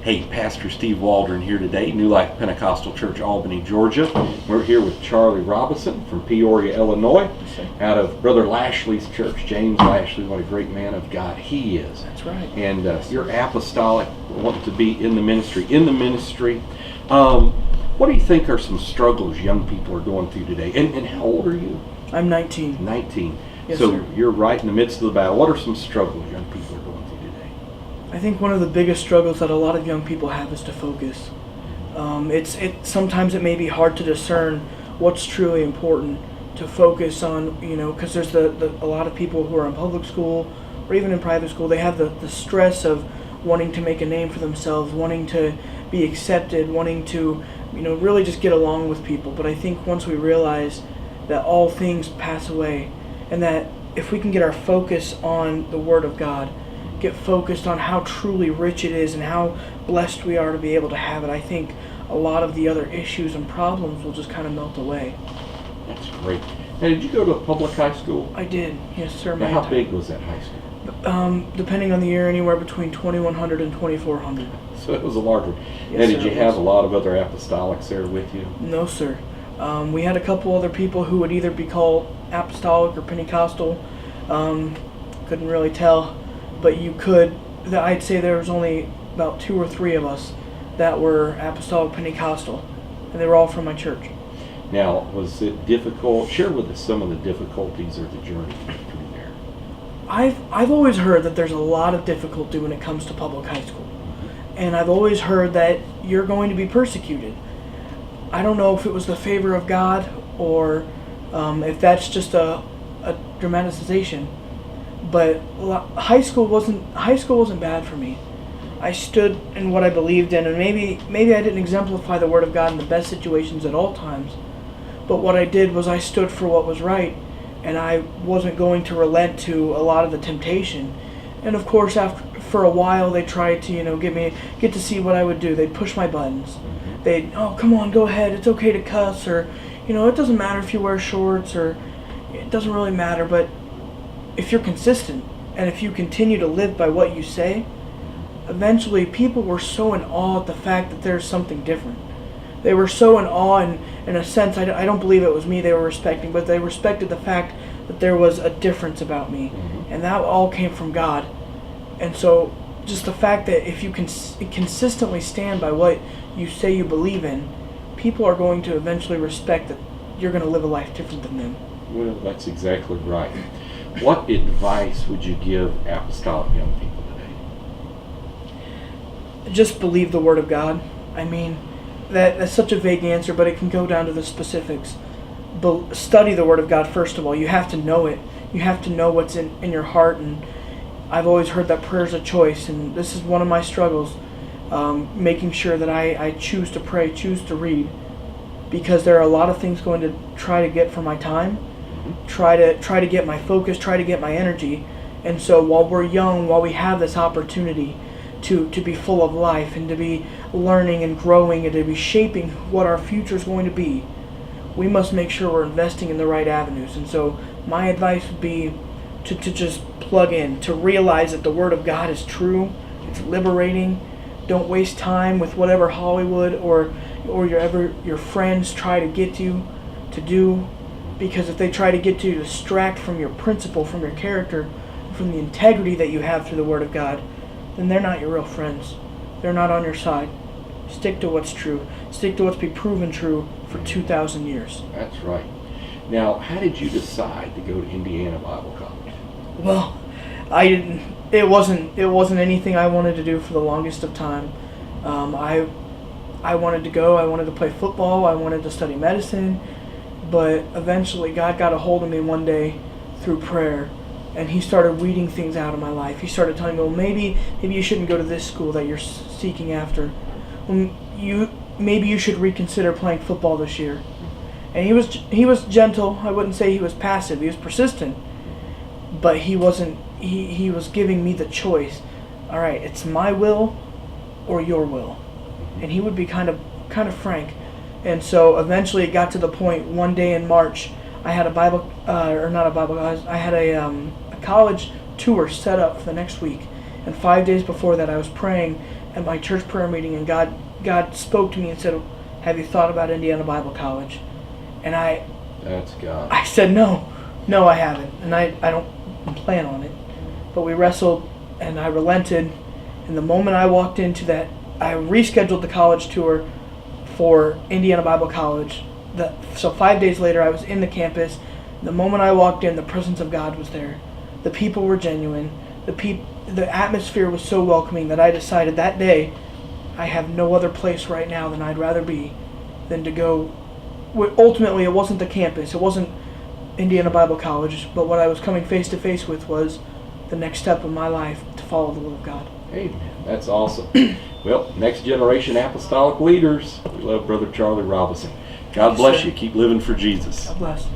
Hey, Pastor Steve Waldron here today, New Life Pentecostal Church, Albany, Georgia. We're here with Charlie Robison from Peoria, Illinois, out of Brother Lashley's church. James Lashley, what a great man of God he is. That's right. And you're apostolic, want to be in the ministry. What do you think are some struggles young people are going through today? And how old are you? I'm 19. 19. Yes, so sir. You're right in the midst of the battle. What are some struggles young people are going through today? I think one of the biggest struggles that a lot of young people have is to focus. Sometimes it may be hard to discern what's truly important to focus on, because there's a lot of people who are in public school or even in private school, they have the stress of wanting to make a name for themselves, wanting to be accepted, wanting to, really just get along with people. But I think once we realize that all things pass away and that if we can get our focus on the Word of God, get focused on how truly rich it is and how blessed we are to be able to have it, I think a lot of the other issues and problems will just kind of melt away. That's great. Now, did you go to a public high school? I did, yes sir. Now, how big was that high school? Depending on the year, anywhere between 2,100 and 2,400. So it was a large one. Yes, now, did sir, you have a lot of other apostolics there with you? No sir. We had a couple other people who would either be called apostolic or Pentecostal. Couldn't really tell. But I'd say there was only about 2 or 3 of us that were apostolic Pentecostal, and they were all from my church. Now, was it difficult? Share with us some of the difficulties or the journey through there. I've always heard that there's a lot of difficulty when it comes to public high school, and I've always heard that you're going to be persecuted. I don't know if it was the favor of God or if that's just a dramatization. But high school wasn't bad for me. I stood in what I believed in, and maybe I didn't exemplify the Word of God in the best situations at all times. But what I did was I stood for what was right, and I wasn't going to relent to a lot of the temptation. And of course, for a while, they tried to get to see what I would do. They'd push my buttons. Oh, come on, go ahead. It's okay to cuss, or it doesn't matter if you wear shorts, or it doesn't really matter. But if you're consistent and if you continue to live by what you say, eventually people were so in awe at the fact that there's something different. They were so in awe, and in a sense, I don't believe it was me they were respecting, but they respected the fact that there was a difference about me. And that all came from God. And so just the fact that if you can consistently stand by what you say you believe in, people are going to eventually respect that you're going to live a life different than them. Well, that's exactly right. What advice would you give apostolic young people today? Just believe the Word of God. I mean, that's such a vague answer, but it can go down to the specifics. Study the Word of God first of all. You have to know it. You have to know what's in your heart. And I've always heard that prayer is a choice, and this is one of my struggles, making sure that I choose to pray, choose to read, because there are a lot of things going to try to get from my time. Try to get my focus, try to get my energy. And so while we're young, while we have this opportunity to be full of life and to be learning and growing and to be shaping what our future is going to be, we must make sure we're investing in the right avenues. And so my advice would be to just plug in, to realize that the Word of God is true, it's liberating. Don't waste time with whatever Hollywood or your friends try to get you to do. Because if they try to get you to distract from your principle, from your character, from the integrity that you have through the Word of God, then they're not your real friends. They're not on your side. Stick to what's true. Stick to what's been proven true for 2,000 years. That's right. Now, how did you decide to go to Indiana Bible College? Well, I didn't. It wasn't anything I wanted to do for the longest of time. I wanted to go. I wanted to play football. I wanted to study medicine. But eventually God got a hold of me one day through prayer, and He started weeding things out of my life. He started telling me, well, maybe you shouldn't go to this school that you're seeking after. Maybe you should reconsider playing football this year. And he was gentle. I wouldn't say he was passive. He was persistent. But he wasn't. He was giving me the choice. All right, it's my will or your will. And he would be kind of frank. And so eventually it got to the point one day in March, I had I had a college tour set up for the next week. And And 5 days before that, I was praying at my church prayer meeting, and God spoke to me and said, "Have you thought about Indiana Bible College?" And That's God. I said, no, I haven't, and I don't plan on it. But we wrestled, and I relented, and the moment I walked into that, I rescheduled the college tour for Indiana Bible College. So 5 days later, I was in the campus. The moment I walked in, the presence of God was there. The people were genuine. The atmosphere was so welcoming that I decided that day, I have no other place right now than I'd rather be than to go. Ultimately, it wasn't the campus. It wasn't Indiana Bible College. But what I was coming face to face with was the next step of my life to follow the will of God. Amen. That's awesome. Well, next generation apostolic leaders. We love Brother Charlie Robison. God bless you. Keep living for Jesus. God bless.